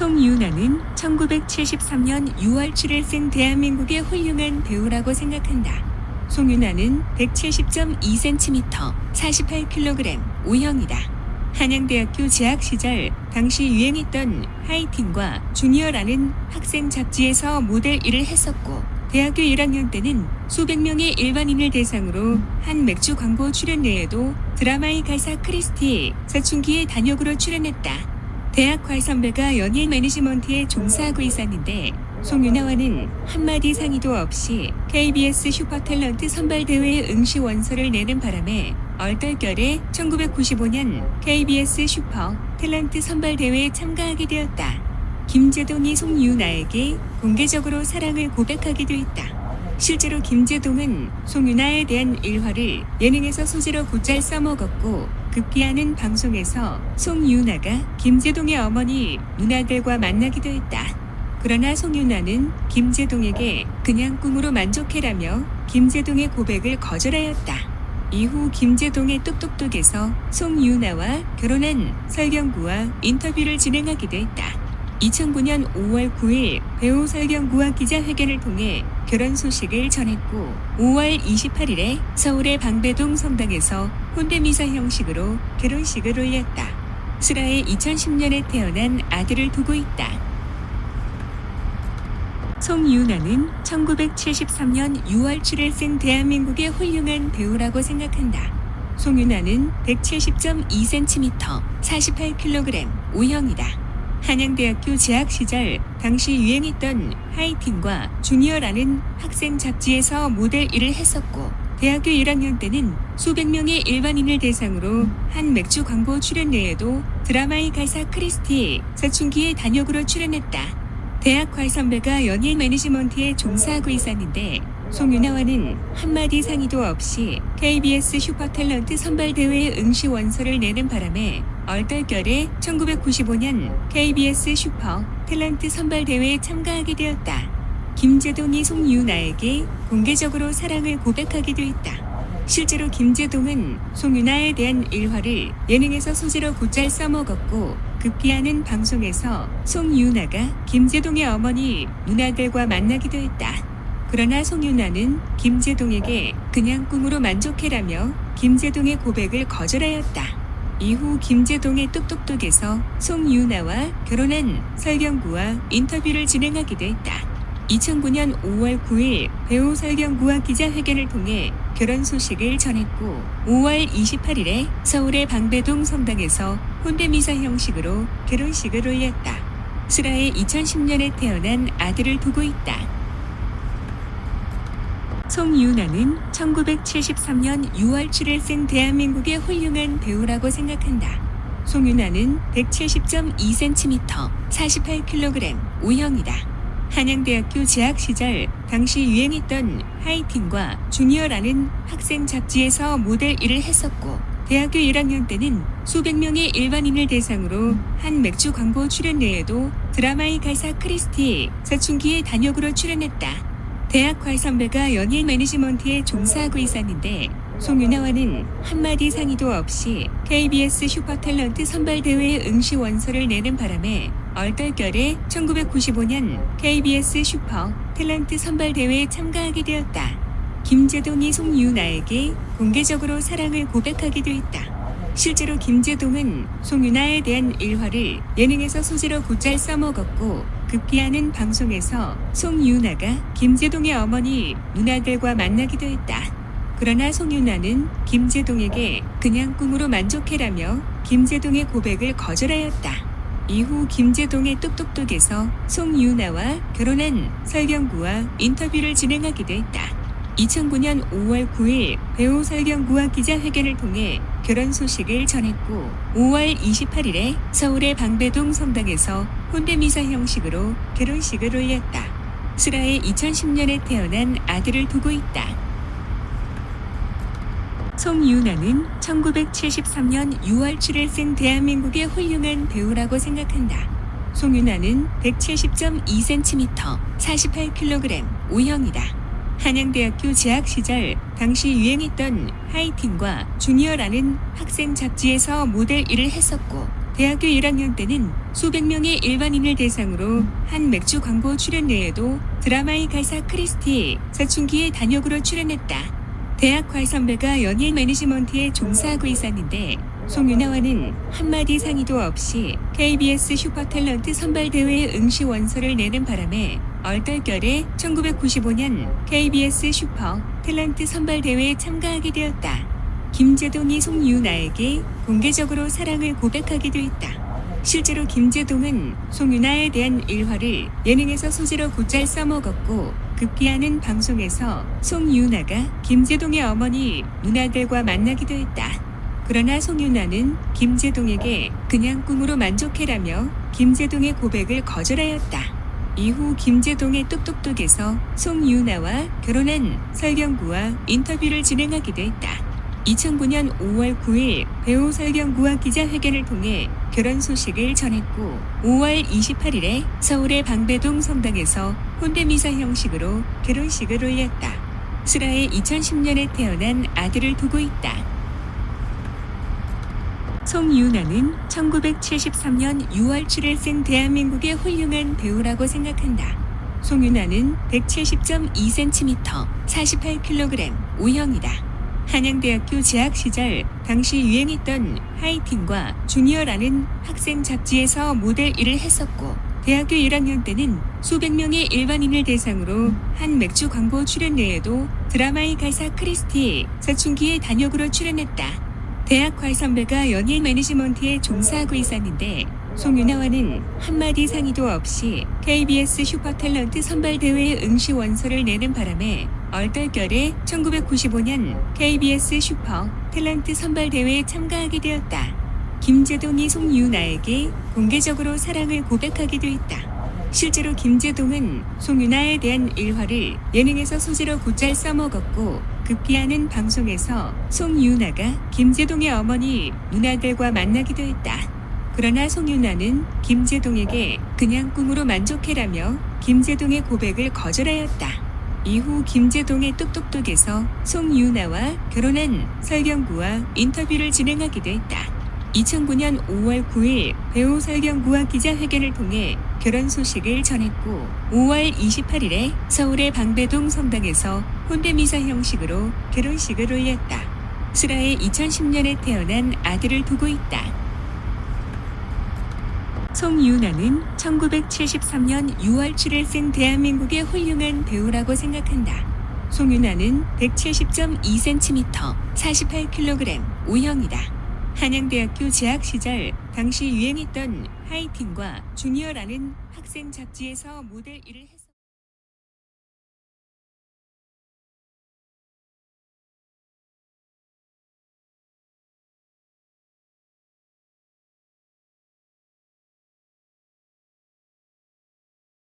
송유나는 1973년 6월 7일 생 대한민국의 훌륭한 배우라고 생각한다. 송유나는 170.2cm, 48kg, O형이다. 한양대학교 재학 시절 당시 유행했던 하이틴과 주니어라는 학생 잡지에서 모델 일을 했었고, 대학교 1학년 때는 수백 명의 일반인을 대상으로 한 맥주 광고 출연례에도 드라마의 가사 크리스티 사춘기의 단역으로 출연했다. 대학과 선배가 연예 매니지먼트에 종사하고 있었는데 송유나와는 한마디 상의도 없이 KBS 슈퍼탤런트 선발대회 응시 원서를 내는 바람에 얼떨결에 1995년 KBS 슈퍼탤런트 선발대회에 참가하게 되었다. 김제동이 송유나에게 공개적으로 사랑을 고백하기도 했다. 실제로 김제동은 송유나에 대한 일화를 예능에서 소재로 곧잘 써먹었고, 급기야는 방송에서 송유나가 김제동의 어머니 누나들과 만나기도 했다. 그러나 송유나는 김제동에게 그냥 꿈으로 만족해라며 김제동의 고백을 거절하였다. 이후 김제동의 똑똑똑에서 송유나와 결혼한 설경구와 인터뷰를 진행하기도 했다. 2009년 5월 9일 배우 설경구와 기자회견을 통해 결혼 소식을 전했고, 5월 28일에 서울의 방배동 성당에서 혼례미사 형식으로 결혼식을 올렸다. 슬아의 2010년에 태어난 아들을 두고 있다. 송유나는 1973년 6월 7일 생 대한민국의 훌륭한 배우라고 생각한다. 송유나는 170.2cm, 48kg, O형이다. 한양대학교 재학 시절 당시 유행했던 하이틴과 주니어라는 학생 잡지에서 모델 일을 했었고, 대학교 1학년 때는 수백 명의 일반인을 대상으로 한 맥주 광고 출연례에도 드라마의 가사 크리스티 사춘기의 단역으로 출연했다. 대학과 선배가 연예 매니지먼트에 종사하고 있었는데 송유나와는 한마디 상의도 없이 KBS 슈퍼탤런트 선발대회 응시 원서를 내는 바람에 얼떨결에 1995년 KBS 슈퍼탤런트 선발대회에 참가하게 되었다. 김제동이 송유나에게 공개적으로 사랑을 고백하기도 했다. 실제로 김제동은 송유나에 대한 일화를 예능에서 소재로 곧잘 써먹었고, 급기야는 방송에서 송유나가 김제동의 어머니 누나들과 만나기도 했다. 그러나 송유나는 김제동에게 그냥 꿈으로 만족해라며 김제동의 고백을 거절하였다. 이후 김제동의 똑똑똑에서 송유나와 결혼한 설경구와 인터뷰를 진행하기도 했다. 2009년 5월 9일 배우 설경구와 기자회견을 통해 결혼 소식을 전했고, 5월 28일에 서울의 방배동 성당에서 혼례미사 형식으로 결혼식을 올렸다. 슬아의 2010년에 태어난 아들을 두고 있다. 송유나는 1973년 6월 7일 생 대한민국의 훌륭한 배우라고 생각한다. 송유나는 170.2cm, 48kg, O형이다. 한양대학교 재학 시절 당시 유행했던 하이틴과 주니어라는 학생 잡지에서 모델 일을 했었고, 대학교 1학년 때는 수백 명의 일반인을 대상으로 한 맥주 광고 출연례에도 드라마의 가사 크리스티 사춘기의 단역으로 출연했다. 대학과 선배가 연예 매니지먼트에 종사하고 있었는데 송유나와는 한마디 상의도 없이 KBS 슈퍼탤런트 선발대회 응시 원서를 내는 바람에 얼떨결에 1995년 KBS 슈퍼탤런트 선발대회에 참가하게 되었다. 김제동이 송유나에게 공개적으로 사랑을 고백하기도 했다. 실제로 김제동은 송유나에 대한 일화를 예능에서 소재로 곧잘 써먹었고, 급기야는 방송에서 송유나가 김제동의 어머니 누나들과 만나기도 했다. 그러나 송유나는 김제동에게 그냥 꿈으로 만족해라며 김제동의 고백을 거절하였다. 이후 김제동의 똑똑똑에서 송유나와 결혼한 설경구와 인터뷰를 진행하기도 했다. 2009년 5월 9일 배우 설경구와 기자회견을 통해 결혼 소식을 전했고, 5월 28일에 서울의 방배동 성당에서 혼례미사 형식으로 결혼식을 올렸다. 슬아의 2010년에 태어난 아들을 두고 있다. 송유나는 1973년 6월 7일 생 대한민국의 훌륭한 배우라고 생각한다. 송유나는 170.2cm, 48kg, O형이다. 한양대학교 재학 시절 당시 유행했던 하이틴과 주니어라는 학생 잡지에서 모델 일을 했었고, 대학교 1학년 때는 수백 명의 일반인을 대상으로 한 맥주 광고 출연 외에도 드라마의 가사 크리스티, 사춘기의 단역으로 출연했다. 대학 선배가 연예 매니지먼트에 종사하고 있었는데 송윤아와는 한마디 상의도 없이 KBS 슈퍼탤런트 선발대회 응시 원서를 내는 바람에 얼떨결에 1995년 KBS 슈퍼탤런트 선발대회에 참가하게 되었다. 김제동이 송윤아에게 공개적으로 사랑을 고백하기도 했다. 실제로 김제동은 송윤아에 대한 일화를 예능에서 소재로 곧잘 써먹었고 급기야는 방송에서 송윤아가 김제동의 어머니 누나들과 만나기도 했다. 그러나 송윤아는 김제동에게 그냥 꿈으로 만족해라며 김제동의 고백을 거절하였다. 이후 김제동의 똑똑똑에서 송윤아와 결혼한 설경구와 인터뷰를 진행하기도 했다. 2009년 5월 9일 배우 설경구와 기자회견을 통해 결혼 소식을 전했고 5월 28일에 서울의 방배동 성당에서 혼례미사 형식으로 결혼식을 올렸다. 슬아의 2010년에 태어난 아들을 두고 있다. 송윤아는 1973년 6월 출일생 대한민국의 훌륭한 배우라고 생각한다. 송윤아는 170.2cm, 48kg, O형이다. 한양대학교 재학 시절 당시 유행했던 하이틴과 주니어라는 학생 잡지에서 모델 일을 했었고 대학교 1학년 때는 수백 명의 일반인을 대상으로 한 맥주 광고 출연 외에도 드라마의 가사 크리스티, 사춘기의 단역으로 출연했다. 대학 선배가 연예 매니지먼트에 종사하고 있었는데 송윤아와는 한마디 상의도 없이 KBS 슈퍼탤런트 선발대회 응시 원서를 내는 바람에 얼떨결에 1995년 KBS 슈퍼탤런트 선발대회에 참가하게 되었다. 김제동이 송윤아에게 공개적으로 사랑을 고백하기도 했다. 실제로 김제동은 송윤아에 대한 일화를 예능에서 소재로 곧잘 써먹었고 급기야는 방송에서 송윤아가 김제동의 어머니 누나들과 만나기도 했다. 그러나 송윤아는 김제동에게 그냥 꿈으로 만족해라며 김제동의 고백을 거절하였다. 이후 김제동의 똑똑똑에서 송윤아와 결혼한 설경구와 인터뷰를 진행하기도 했다. 2009년 5월 9일 배우 설경구와 기자회견을 통해 결혼 소식을 전했고 5월 28일에 서울의 방배동 성당에서 혼례미사 형식으로 결혼식을 올렸다. 슬아의 2010년에 태어난 아들을 두고 있다. 송윤아는 1973년 6월 출일생 대한민국의 훌륭한 배우라고 생각한다. 송윤아는 170.2cm, 48kg, O형이다. 한양대학교 재학 시절 당시 유행했던 하이틴과 주니어라는 학생 잡지에서 모델 일을 했습니다.